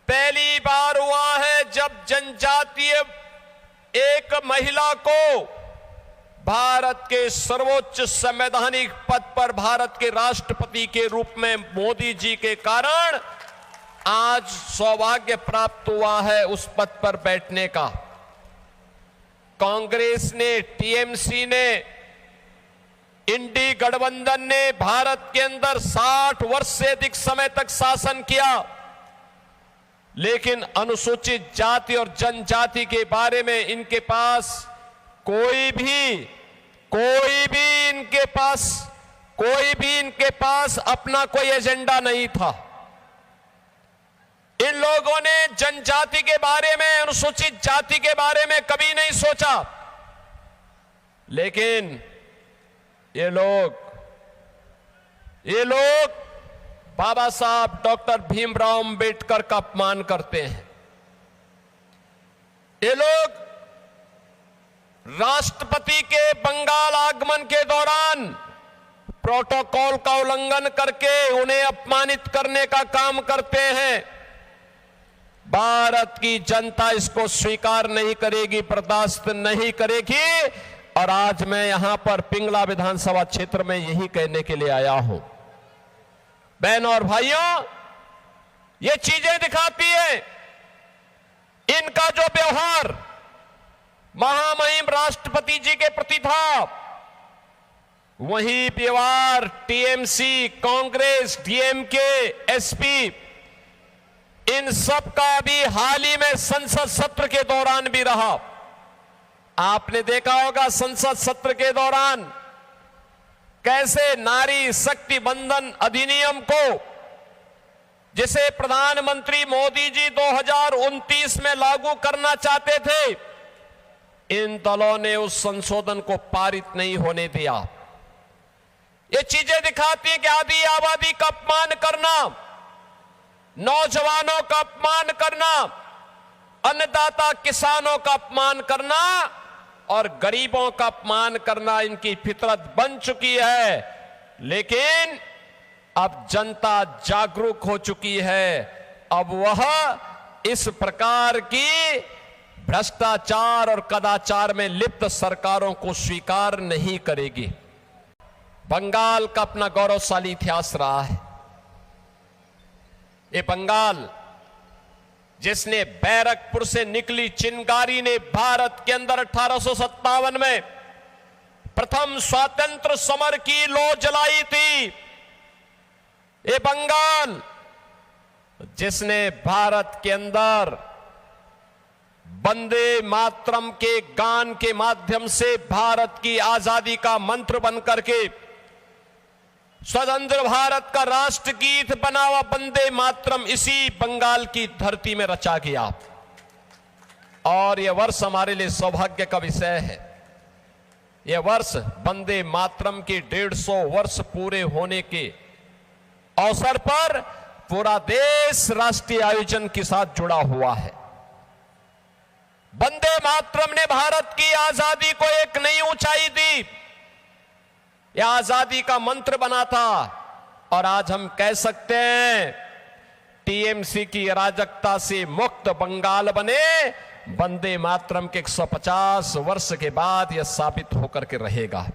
पहली बार हुआ है जब जनजातीय एक महिला को भारत के सर्वोच्च संवैधानिक पद पर भारत के राष्ट्रपति के रूप में मोदी जी के कारण आज सौभाग्य प्राप्त हुआ है उस पद पर बैठने का। कांग्रेस ने, टीएमसी ने, इंडी गठबंधन ने भारत के अंदर 60 वर्ष से अधिक समय तक शासन किया, लेकिन अनुसूचित जाति और जनजाति के बारे में इनके पास कोई भी इनके पास अपना कोई एजेंडा नहीं था। इन लोगों ने जनजाति के बारे में, अनुसूचित जाति के बारे में कभी नहीं सोचा। लेकिन ये लोग बाबा साहब डॉक्टर भीमराव अंबेडकर का अपमान करते हैं। ये लोग राष्ट्रपति के बंगाल आगमन के दौरान प्रोटोकॉल का उल्लंघन करके उन्हें अपमानित करने का काम करते हैं। भारत की जनता इसको स्वीकार नहीं करेगी, बर्दाश्त नहीं करेगी। और आज मैं यहां पर पिंगला विधानसभा क्षेत्र में यही कहने के लिए आया हूं। बहनों और भाइयों, ये चीजें दिखाती है इनका जो व्यवहार महामहिम राष्ट्रपति जी के प्रति था, वही व्यवहार टीएमसी, कांग्रेस, डीएमके, एसपी, इन सब का भी हाल ही में संसद सत्र के दौरान भी रहा। आपने देखा होगा संसद सत्र के दौरान कैसे नारी शक्ति बंधन अधिनियम को, जिसे प्रधानमंत्री मोदी जी 2029 में लागू करना चाहते थे, इन दलों ने उस संशोधन को पारित नहीं होने दिया। ये चीजें दिखाती हैं कि आधी आबादी का अपमान करना, नौजवानों का अपमान करना, अन्नदाता किसानों का अपमान करना और गरीबों का अपमान करना इनकी फितरत बन चुकी है। लेकिन अब जनता जागरूक हो चुकी है। अब वह इस प्रकार की भ्रष्टाचार और कदाचार में लिप्त सरकारों को स्वीकार नहीं करेगी। बंगाल का अपना गौरवशाली इतिहास रहा है। ये बंगाल जिसने बैरकपुर से निकली चिंगारी ने भारत के अंदर 1857 में प्रथम स्वातंत्र समर की लौ जलाई थी। ये बंगाल जिसने भारत के अंदर वंदे मातरम के गान के माध्यम से भारत की आजादी का मंत्र बनकर के स्वतंत्र भारत का राष्ट्र गीत बना हुआ वंदे मातरम इसी बंगाल की धरती में रचा गया। और यह वर्ष हमारे लिए सौभाग्य का विषय है। यह वर्ष वंदे मातरम के 150 वर्ष पूरे होने के अवसर पर पूरा देश राष्ट्रीय आयोजन के साथ जुड़ा हुआ है। वंदे मातरम ने भारत की आजादी को एक नई ऊंचाई दी। यह आजादी का मंत्र बना था। और आज हम कह सकते हैं टीएमसी की अराजकता से मुक्त बंगाल बने। वंदे मातरम के 150 वर्ष के बाद यह साबित होकर के रहेगा।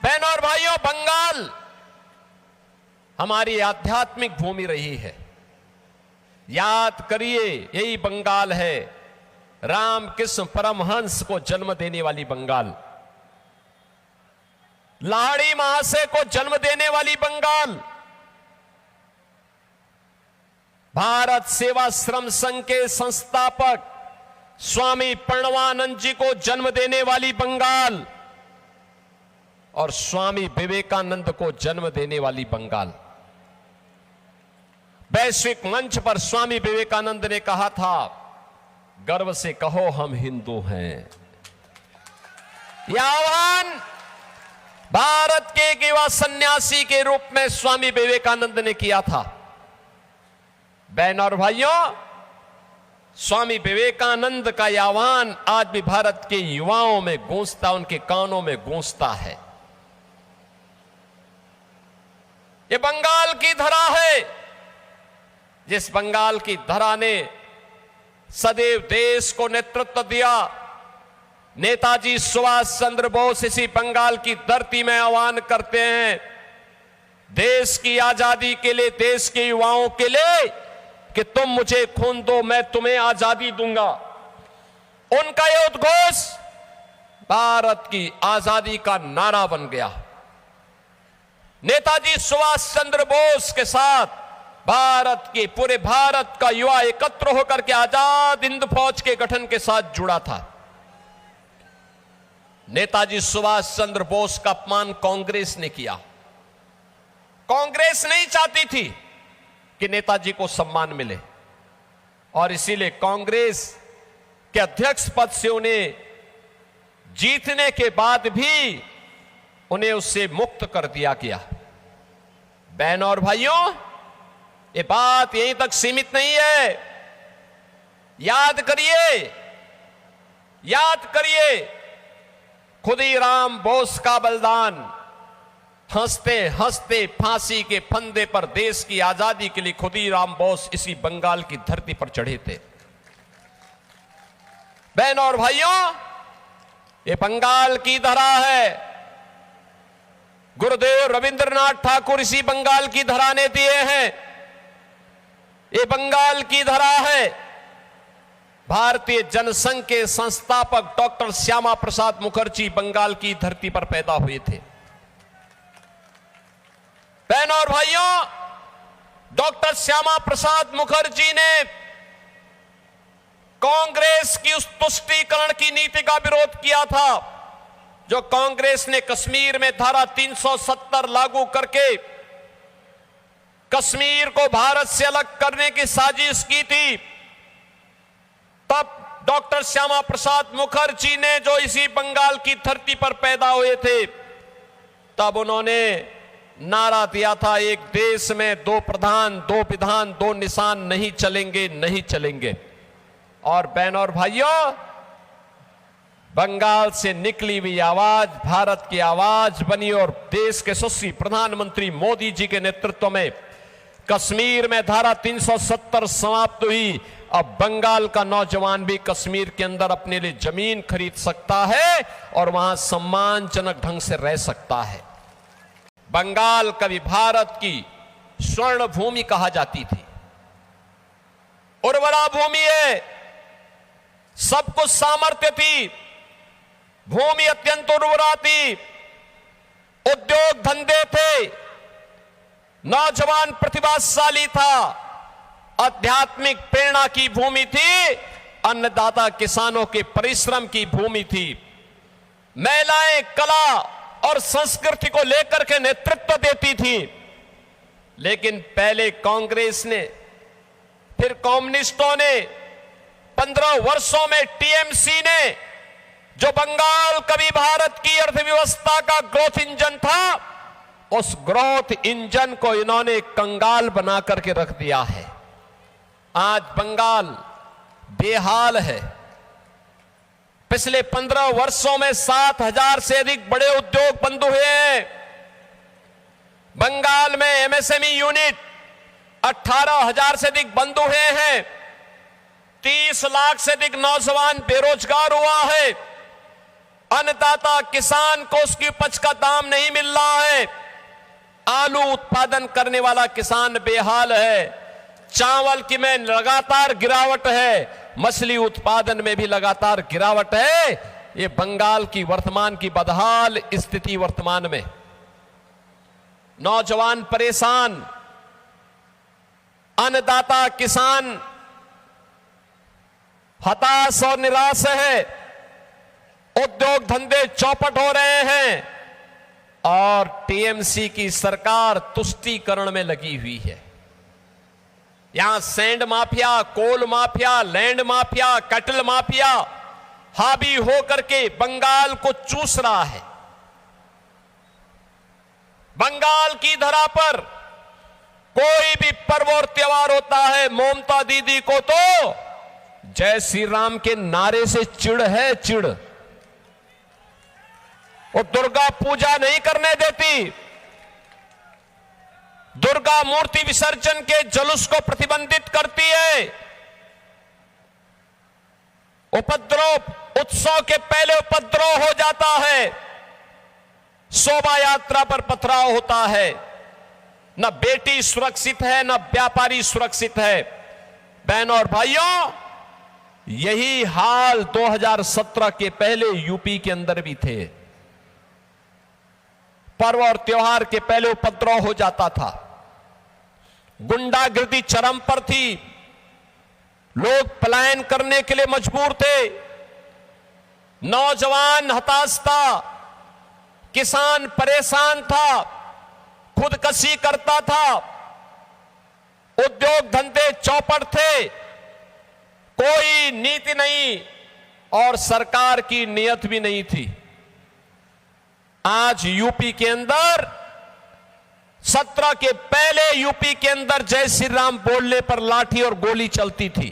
बहनों और भाइयों, बंगाल हमारी आध्यात्मिक भूमि रही है। याद करिए, यही बंगाल है रामकृष्ण परमहंस को जन्म देने वाली बंगाल, लाहिड़ी महाशय को जन्म देने वाली बंगाल, भारत सेवाश्रम संघ के संस्थापक स्वामी प्रणवानंद जी को जन्म देने वाली बंगाल और स्वामी विवेकानंद को जन्म देने वाली बंगाल। वैश्विक मंच पर स्वामी विवेकानंद ने कहा था, गर्व से कहो हम हिंदू हैं। यह आह्वान भारत के एक युवा सन्यासी के रूप में स्वामी विवेकानंद ने किया था। बहनों और भाइयों, स्वामी विवेकानंद का यह आह्वान आज भी भारत के युवाओं में गूंजता, उनके कानों में गूंजता है। यह बंगाल की धरा है। जिस बंगाल की धरा ने सदैव देश को नेतृत्व दिया, नेताजी सुभाष चंद्र बोस इसी बंगाल की धरती में आह्वान करते हैं, देश की आजादी के लिए, देश के युवाओं के लिए, कि तुम मुझे खून दो, मैं तुम्हें आजादी दूंगा। उनका यह उद्घोष भारत की आजादी का नारा बन गया। नेताजी सुभाष चंद्र बोस के साथ पूरे भारत का युवा एकत्र होकर के आजाद हिंद फौज के गठन के साथ जुड़ा था। नेताजी सुभाष चंद्र बोस का अपमान कांग्रेस ने किया। कांग्रेस नहीं चाहती थी कि नेताजी को सम्मान मिले और इसीलिए कांग्रेस के अध्यक्ष पद से उन्हें जीतने के बाद भी उन्हें उससे मुक्त कर दिया गया। बहनों और भाइयों, ये बात यहीं तक सीमित नहीं है। याद करिए खुदीराम बोस का बलिदान। हंसते हंसते फांसी के फंदे पर देश की आजादी के लिए खुदीराम बोस इसी बंगाल की धरती पर चढ़े थे। बहनों और भाइयों, ये बंगाल की धरा है। गुरुदेव रविंद्रनाथ ठाकुर इसी बंगाल की धरा ने दिए हैं। ये बंगाल की धरा है। भारतीय जनसंघ के संस्थापक डॉक्टर श्यामा प्रसाद मुखर्जी बंगाल की धरती पर पैदा हुए थे। बहनों और भाइयों, डॉक्टर श्यामा प्रसाद मुखर्जी ने कांग्रेस की उस तुष्टीकरण की नीति का विरोध किया था जो कांग्रेस ने कश्मीर में धारा 370 लागू करके कश्मीर को भारत से अलग करने की साजिश की थी। तब डॉक्टर श्यामा प्रसाद मुखर्जी ने, जो इसी बंगाल की धरती पर पैदा हुए थे, तब उन्होंने नारा दिया था, एक देश में दो प्रधान, दो विधान, दो निशान नहीं चलेंगे, नहीं चलेंगे। और बहनों और भाइयों, बंगाल से निकली हुई आवाज भारत की आवाज बनी और देश के यशस्वी प्रधानमंत्री मोदी जी के नेतृत्व में कश्मीर में धारा 370 समाप्त हुई। अब बंगाल का नौजवान भी कश्मीर के अंदर अपने लिए जमीन खरीद सकता है और वहां सम्मानजनक ढंग से रह सकता है। बंगाल कभी भारत की स्वर्ण भूमि कहा जाती थी। उर्वरा भूमि है, सब कुछ सामर्थ्य थी, भूमि अत्यंत उर्वरा थी, उद्योग धंधे थे, नौजवान प्रतिभाशाली था, आध्यात्मिक प्रेरणा की भूमि थी, अन्नदाता किसानों के परिश्रम की भूमि थी। महिलाएं कला और संस्कृति को लेकर के नेतृत्व देती थी। लेकिन पहले कांग्रेस ने, फिर कम्युनिस्टों ने, 15 वर्षों में टीएमसी ने, जो बंगाल कभी भारत की अर्थव्यवस्था का ग्रोथ इंजन था, उस ग्रोथ इंजन को इन्होंने कंगाल बना करके रख दिया है। आज बंगाल बेहाल है। पिछले 15 वर्षों में 7,000 से अधिक बड़े उद्योग बंद हुए हैं। बंगाल में एमएसएमई यूनिट 18,000 से अधिक बंद हुए हैं। 30 लाख से अधिक नौजवान बेरोजगार हुआ है। अन्नदाता किसान को उसकी उपज का दाम नहीं मिल रहा है। आलू उत्पादन करने वाला किसान बेहाल है। चावल की में लगातार गिरावट है। मछली उत्पादन में भी लगातार गिरावट है। ये बंगाल की वर्तमान की बदहाल स्थिति वर्तमान में, नौजवान परेशान, अन्नदाता किसान हताश और निराश है। उद्योग धंधे चौपट हो रहे हैं और टीएमसी की सरकार तुष्टीकरण में लगी हुई है। यहां sand mafia, coal mafia, land mafia, cattle mafia हावी होकर के बंगाल को चूस रहा है। बंगाल की धरा पर कोई भी पर्व और त्योहार होता है, ममता दीदी को तो जय श्री राम के नारे से चिढ़ है, चिढ़। वो दुर्गा पूजा नहीं करने देती। दुर्गा मूर्ति विसर्जन के जुलूस को प्रतिबंधित करती है। उपद्रव, उत्सव के पहले उपद्रव हो जाता है, शोभा यात्रा पर पथराव होता है। न बेटी सुरक्षित है, न व्यापारी सुरक्षित है। बहनों और भाइयों, यही हाल 2017 के पहले यूपी के अंदर भी थे। पर्व और त्योहार के पहले उपद्रव हो जाता था, गुंडागिर्दी चरम पर थी, लोग पलायन करने के लिए मजबूर थे, नौजवान हताश था, किसान परेशान था, खुदकशी करता था, उद्योग धंधे चौपट थे, कोई नीति नहीं और सरकार की नीयत भी नहीं थी। आज यूपी के अंदर 17 के पहले यूपी के अंदर जय श्री राम बोलने पर लाठी और गोली चलती थी।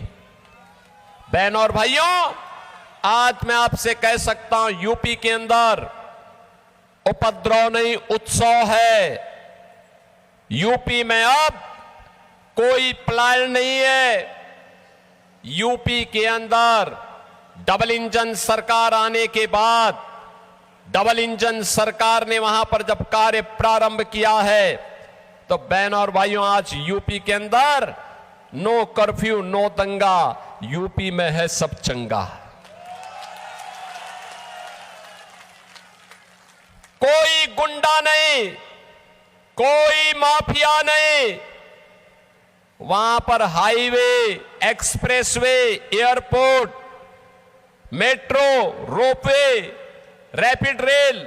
बहनों और भाइयों, आज मैं आपसे कह सकता हूं, यूपी के अंदर उपद्रव नहीं, उत्सव है। यूपी में अब कोई पलायन नहीं है। यूपी के अंदर डबल इंजन सरकार आने के बाद, डबल इंजन सरकार ने वहां पर जब कार्य प्रारंभ किया है, तो बहनों और भाइयों, आज यूपी के अंदर नो कर्फ्यू, नो दंगा, यूपी में है सब चंगा। कोई गुंडा नहीं, कोई माफिया नहीं। वहां पर highway, expressway, airport, metro, ropeway, rapid rail,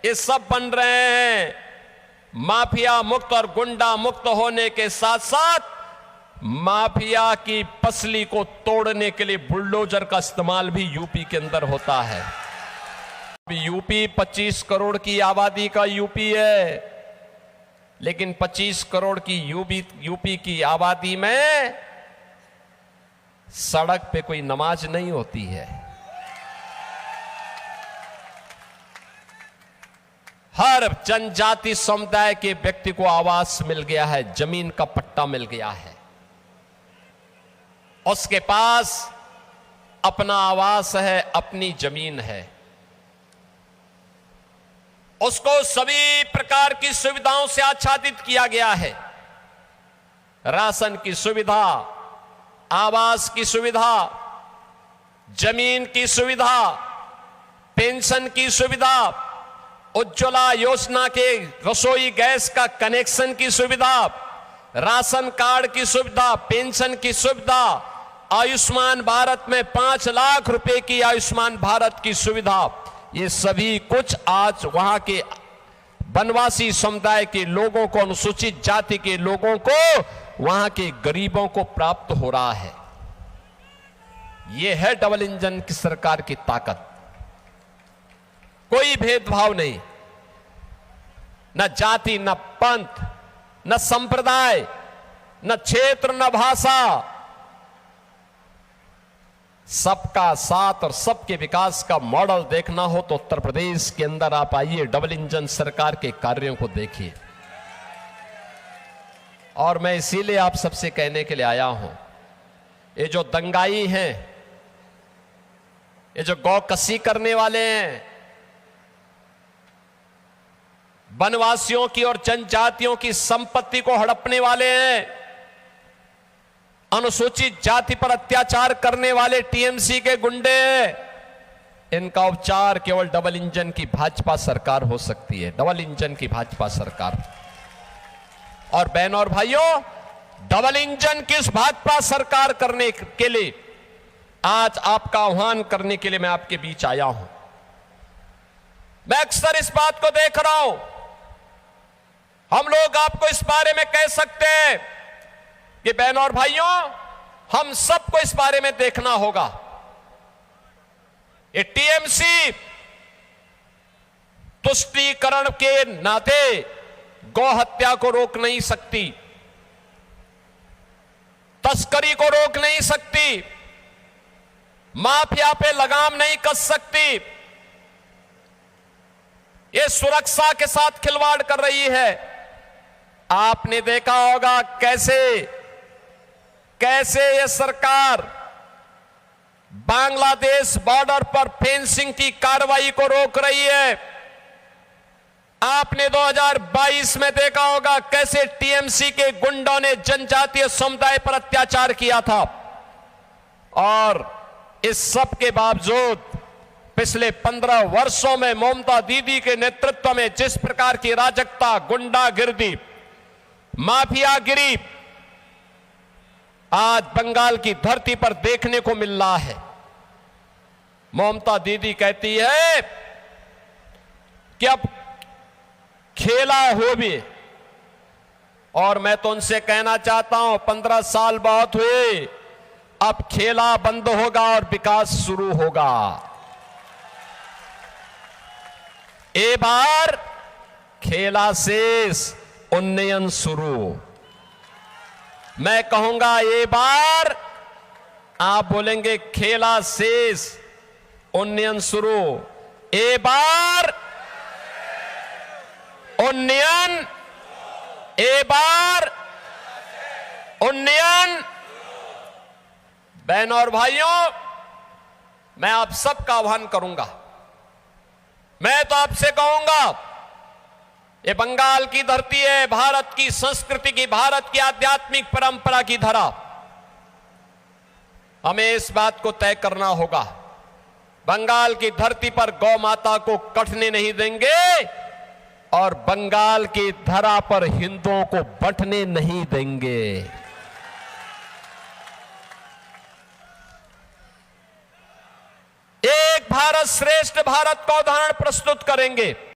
ये सब बन रहे हैं। माफिया मुक्त और गुंडा मुक्त होने के साथ साथ माफिया की पसली को तोड़ने के लिए बुलडोजर का इस्तेमाल भी यूपी के अंदर होता है। यूपी 25 करोड़ की आबादी का यूपी है, लेकिन 25 करोड़ की यूपी की आबादी में सड़क पे कोई नमाज नहीं होती है। हर जनजाति समुदाय के व्यक्ति को आवास मिल गया है, जमीन का पट्टा मिल गया है, उसके पास अपना आवास है, अपनी जमीन है, उसको सभी प्रकार की सुविधाओं से आच्छादित किया गया है। राशन की सुविधा, आवास की सुविधा, जमीन की सुविधा, पेंशन की सुविधा, उज्ज्वला योजना के रसोई गैस का कनेक्शन की सुविधा, राशन कार्ड की सुविधा, पेंशन की सुविधा, आयुष्मान भारत में 5 लाख रुपए की आयुष्मान भारत की सुविधा, ये सभी कुछ आज वहां के वनवासी समुदाय के लोगों को, अनुसूचित जाति के लोगों को, वहां के गरीबों को प्राप्त हो रहा है। यह है डबल इंजन की सरकार की ताकत। कोई भेदभाव नहीं, न जाति, न पंथ, न संप्रदाय, न क्षेत्र, न भाषा, सबका साथ और सबके विकास का मॉडल देखना हो तो उत्तर प्रदेश के अंदर आप आइए, डबल इंजन सरकार के कार्यों को देखिए। और मैं इसीलिए आप सबसे कहने के लिए आया हूं, ये जो दंगाई हैं, ये जो गौकसी करने वाले हैं, वनवासियों की और जनजातियों की संपत्ति को हड़पने वाले हैं, अनुसूचित जाति पर अत्याचार करने वाले टीएमसी के गुंडे हैं, इनका उपचार केवल डबल इंजन की भाजपा सरकार हो सकती है, डबल इंजन की भाजपा सरकार। और बहनों और भाइयों, डबल इंजन की इस भाजपा सरकार करने के लिए आज आपका आह्वान करने के लिए मैं आपके बीच आया हूं। मैं अक्सर इस बात को देख रहा हूं, हम लोग आपको इस बारे में कह सकते हैं कि बहनों और भाइयों, हम सबको इस बारे में देखना होगा। ये टीएमसी तुष्टीकरण के नाते गौ हत्या को रोक नहीं सकती, तस्करी को रोक नहीं सकती, माफिया पे लगाम नहीं कस सकती, ये सुरक्षा के साथ खिलवाड़ कर रही है। आपने देखा होगा कैसे ये सरकार बांग्लादेश बॉर्डर पर फेंसिंग की कार्रवाई को रोक रही है। आपने 2022 में देखा होगा कैसे टीएमसी के गुंडों ने जनजातीय समुदाय पर अत्याचार किया था। और इस सब के बावजूद पिछले 15 वर्षों में ममता दीदी के नेतृत्व में जिस प्रकार की अराजकता, गुंडागिर्दी, माफियागिरी आज बंगाल की धरती पर देखने को मिल रहा है। ममता दीदी कहती है कि अब खेला हो भी, और मैं तो उनसे कहना चाहता हूं 15 साल बहुत हुए, अब खेला बंद होगा और विकास शुरू होगा। ए बार खेला शेष, उन्नयन शुरू। मैं कहूंगा ए बार, आप बोलेंगे खेला शेष, उन्नयन शुरू। ए बार उन्नयन, ए बार उन्नयन। बहनों और भाइयों, मैं आप सबका आह्वान करूंगा, मैं तो आपसे कहूंगा, ये बंगाल की धरती है, भारत की संस्कृति की, भारत की आध्यात्मिक परंपरा की धरा। हमें इस बात को तय करना होगा, बंगाल की धरती पर गौ माता को कटने नहीं देंगे और बंगाल की धरा पर हिंदुओं को बंटने नहीं देंगे। एक भारत श्रेष्ठ भारत का उदाहरण प्रस्तुत करेंगे।